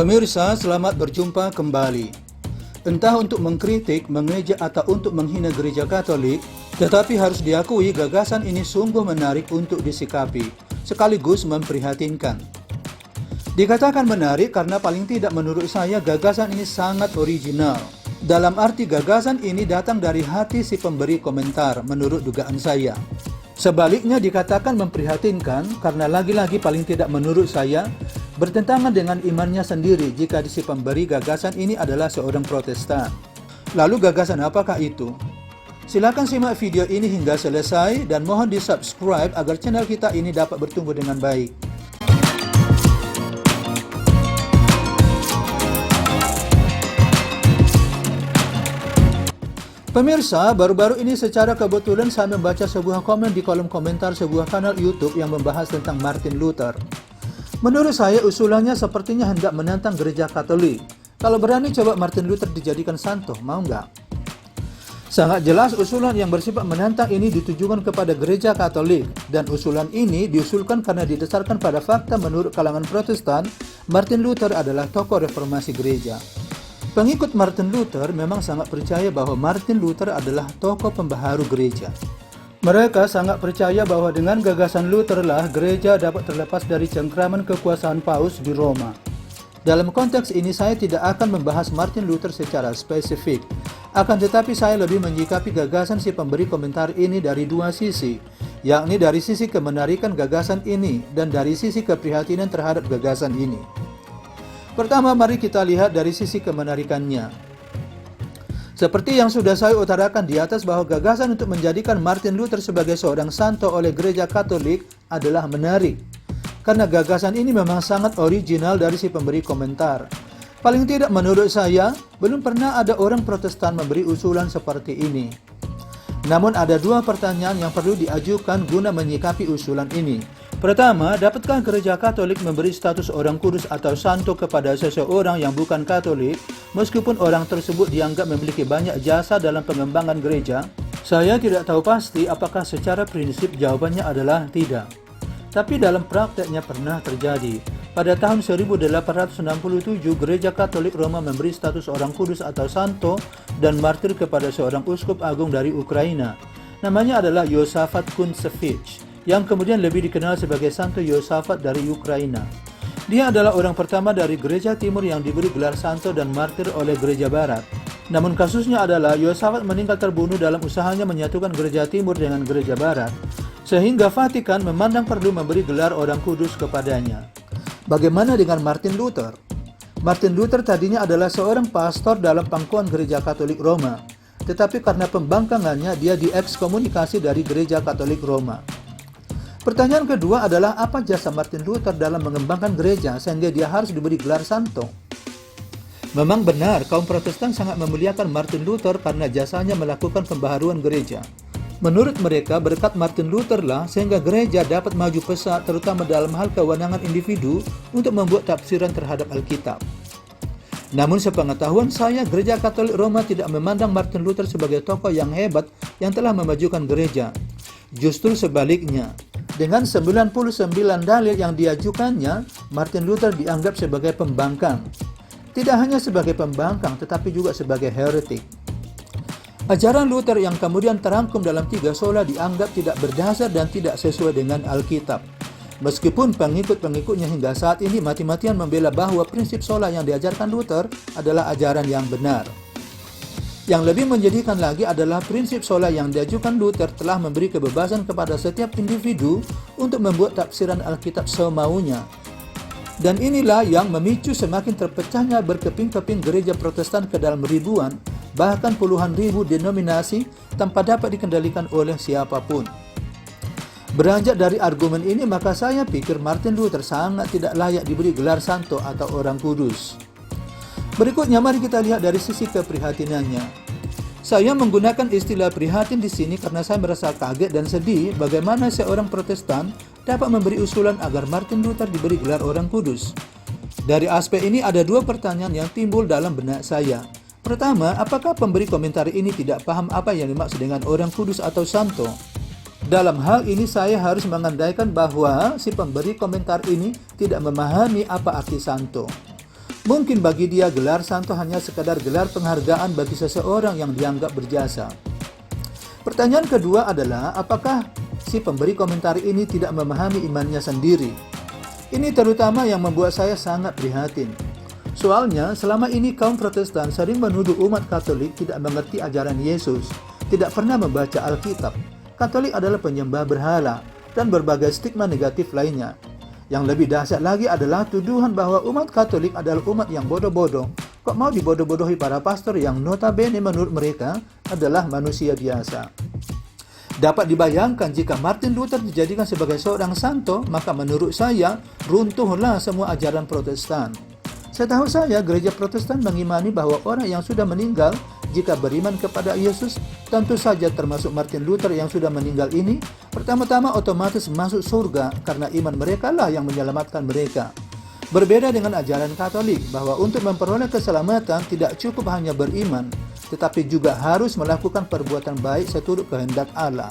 Pemirsa, selamat berjumpa kembali. Entah untuk mengkritik, mengejek atau untuk menghina gereja Katolik, tetapi harus diakui gagasan ini sungguh menarik untuk disikapi, sekaligus memprihatinkan. Dikatakan menarik karena paling tidak menurut saya gagasan ini sangat original. Dalam arti gagasan ini datang dari hati si pemberi komentar, menurut dugaan saya. Sebaliknya dikatakan memprihatinkan karena lagi-lagi paling tidak menurut saya bertentangan dengan imannya sendiri jika si pemberi gagasan ini adalah seorang Protestan. Lalu gagasan apakah itu? Silakan simak video ini hingga selesai dan mohon di-subscribe agar channel kita ini dapat bertumbuh dengan baik. Pemirsa, baru-baru ini secara kebetulan saya membaca sebuah komen di kolom komentar sebuah kanal YouTube yang membahas tentang Martin Luther. Menurut saya usulannya sepertinya hendak menantang gereja Katolik. Kalau berani coba Martin Luther dijadikan santo, mau nggak? Sangat jelas usulan yang bersifat menantang ini ditujukan kepada gereja Katolik, dan usulan ini diusulkan karena didasarkan pada fakta menurut kalangan Protestan, Martin Luther adalah tokoh reformasi gereja. Pengikut Martin Luther memang sangat percaya bahwa Martin Luther adalah tokoh pembaharu gereja. Mereka sangat percaya bahwa dengan gagasan Luther lah gereja dapat terlepas dari cengkraman kekuasaan Paus di Roma. Dalam konteks ini saya tidak akan membahas Martin Luther secara spesifik, akan tetapi saya lebih menyikapi gagasan si pemberi komentar ini dari dua sisi, yakni dari sisi kemenarikan gagasan ini dan dari sisi keprihatinan terhadap gagasan ini. Pertama, mari kita lihat dari sisi kemenarikannya. Seperti yang sudah saya utarakan di atas bahwa gagasan untuk menjadikan Martin Luther sebagai seorang santo oleh gereja Katolik adalah menarik. Karena gagasan ini memang sangat original dari si pemberi komentar. Paling tidak menurut saya, belum pernah ada orang Protestan memberi usulan seperti ini. Namun ada dua pertanyaan yang perlu diajukan guna menyikapi usulan ini. Pertama, dapatkah gereja Katolik memberi status orang kudus atau santo kepada seseorang yang bukan Katolik, meskipun orang tersebut dianggap memiliki banyak jasa dalam pengembangan gereja? Saya tidak tahu pasti apakah secara prinsip jawabannya adalah tidak. Tapi dalam prakteknya pernah terjadi. Pada tahun 1867, gereja Katolik Roma memberi status orang kudus atau santo dan martir kepada seorang uskup agung dari Ukraina. Namanya adalah Yosafat Kuntsevich, yang kemudian lebih dikenal sebagai Santo Yosafat dari Ukraina. Dia adalah orang pertama dari gereja timur yang diberi gelar santo dan martir oleh gereja barat. Namun kasusnya adalah Yosafat meninggal terbunuh dalam usahanya menyatukan gereja timur dengan gereja barat, sehingga Vatikan memandang perlu memberi gelar orang kudus kepadanya. Bagaimana dengan Martin Luther? Martin Luther tadinya adalah seorang pastor dalam pangkuan gereja Katolik Roma, tetapi karena pembangkangannya dia diekskomunikasi dari gereja Katolik Roma. Pertanyaan kedua adalah apa jasa Martin Luther dalam mengembangkan gereja sehingga dia harus diberi gelar santo? Memang benar, kaum Protestan sangat memuliakan Martin Luther karena jasanya melakukan pembaharuan gereja. Menurut mereka, berkat Martin Luther lah sehingga gereja dapat maju pesat terutama dalam hal kewenangan individu untuk membuat tafsiran terhadap Alkitab. Namun sepengetahuan saya, gereja Katolik Roma tidak memandang Martin Luther sebagai tokoh yang hebat yang telah memajukan gereja. Justru sebaliknya. Dengan 99 dalil yang diajukannya, Martin Luther dianggap sebagai pembangkang. Tidak hanya sebagai pembangkang, tetapi juga sebagai heretik. Ajaran Luther yang kemudian terangkum dalam 3 sola dianggap tidak berdasar dan tidak sesuai dengan Alkitab. Meskipun pengikut-pengikutnya hingga saat ini mati-matian membela bahwa prinsip sola yang diajarkan Luther adalah ajaran yang benar. Yang lebih menjadikan lagi adalah prinsip sola yang diajukan Luther telah memberi kebebasan kepada setiap individu untuk membuat tafsiran Alkitab semaunya. Dan inilah yang memicu semakin terpecahnya berkeping-keping gereja Protestan ke dalam ribuan, bahkan puluhan ribu denominasi tanpa dapat dikendalikan oleh siapapun. Beranjak dari argumen ini, maka saya pikir Martin Luther sangat tidak layak diberi gelar santo atau orang kudus. Berikutnya mari kita lihat dari sisi keprihatinannya. Saya menggunakan istilah prihatin di sini karena saya merasa kaget dan sedih bagaimana seorang Protestan dapat memberi usulan agar Martin Luther diberi gelar orang kudus. Dari aspek ini ada dua pertanyaan yang timbul dalam benak saya. Pertama, apakah pemberi komentar ini tidak paham apa yang dimaksud dengan orang kudus atau santo? Dalam hal ini saya harus mengandaikan bahwa si pemberi komentar ini tidak memahami apa arti santo. Mungkin bagi dia gelar santo hanya sekadar gelar penghargaan bagi seseorang yang dianggap berjasa. Pertanyaan kedua adalah, apakah si pemberi komentar ini tidak memahami imannya sendiri? Ini terutama yang membuat saya sangat prihatin. Soalnya, selama ini kaum Protestan sering menuduh umat Katolik tidak mengerti ajaran Yesus, tidak pernah membaca Alkitab. Katolik adalah penyembah berhala, dan berbagai stigma negatif lainnya. Yang lebih dahsyat lagi adalah tuduhan bahwa umat Katolik adalah umat yang bodoh-bodoh. Kok mau dibodoh-bodohi para pastor yang notabene menurut mereka adalah manusia biasa? Dapat dibayangkan jika Martin Luther dijadikan sebagai seorang santo, maka menurut saya runtuhlah semua ajaran Protestan. Setahu saya, gereja Protestan mengimani bahwa orang yang sudah meninggal jika beriman kepada Yesus, tentu saja termasuk Martin Luther yang sudah meninggal ini, pertama-tama otomatis masuk surga karena iman mereka lah yang menyelamatkan mereka. Berbeda dengan ajaran Katolik bahwa untuk memperoleh keselamatan tidak cukup hanya beriman, tetapi juga harus melakukan perbuatan baik seturut kehendak Allah.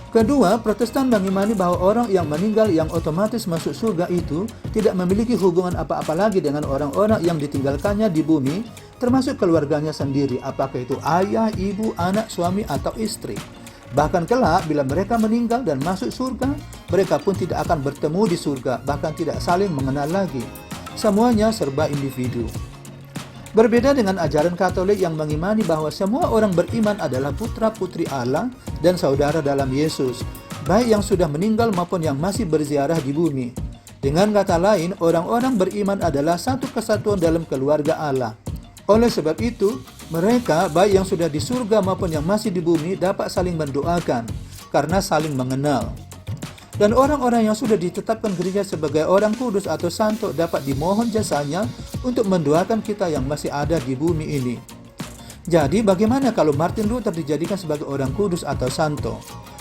Kedua, Protestan mengimani bahwa orang yang meninggal yang otomatis masuk surga itu tidak memiliki hubungan apa-apa lagi dengan orang-orang yang ditinggalkannya di bumi, termasuk keluarganya sendiri, apakah itu ayah, ibu, anak, suami, atau istri. Bahkan kelak, bila mereka meninggal dan masuk surga, mereka pun tidak akan bertemu di surga, bahkan tidak saling mengenal lagi. Semuanya serba individu. Berbeda dengan ajaran Katolik yang mengimani bahwa semua orang beriman adalah putra-putri Allah dan saudara dalam Yesus, baik yang sudah meninggal maupun yang masih berziarah di bumi. Dengan kata lain, orang-orang beriman adalah satu kesatuan dalam keluarga Allah. Oleh sebab itu, mereka, baik yang sudah di surga maupun yang masih di bumi, dapat saling mendoakan, karena saling mengenal. Dan orang-orang yang sudah ditetapkan gereja sebagai orang kudus atau santo dapat dimohon jasanya untuk mendoakan kita yang masih ada di bumi ini. Jadi, bagaimana kalau Martin Luther dijadikan sebagai orang kudus atau santo?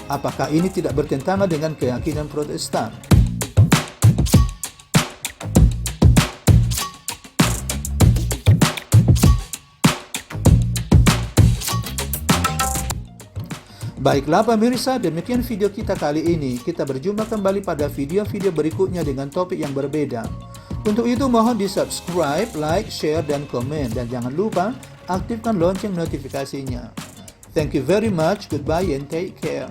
Apakah ini tidak bertentangan dengan keyakinan Protestan? Baiklah pemirsa, demikian video kita kali ini. Kita berjumpa kembali pada video-video berikutnya dengan topik yang berbeda. Untuk itu mohon di-subscribe, like, share, dan komen. Dan jangan lupa aktifkan lonceng notifikasinya. Thank you very much, goodbye and take care.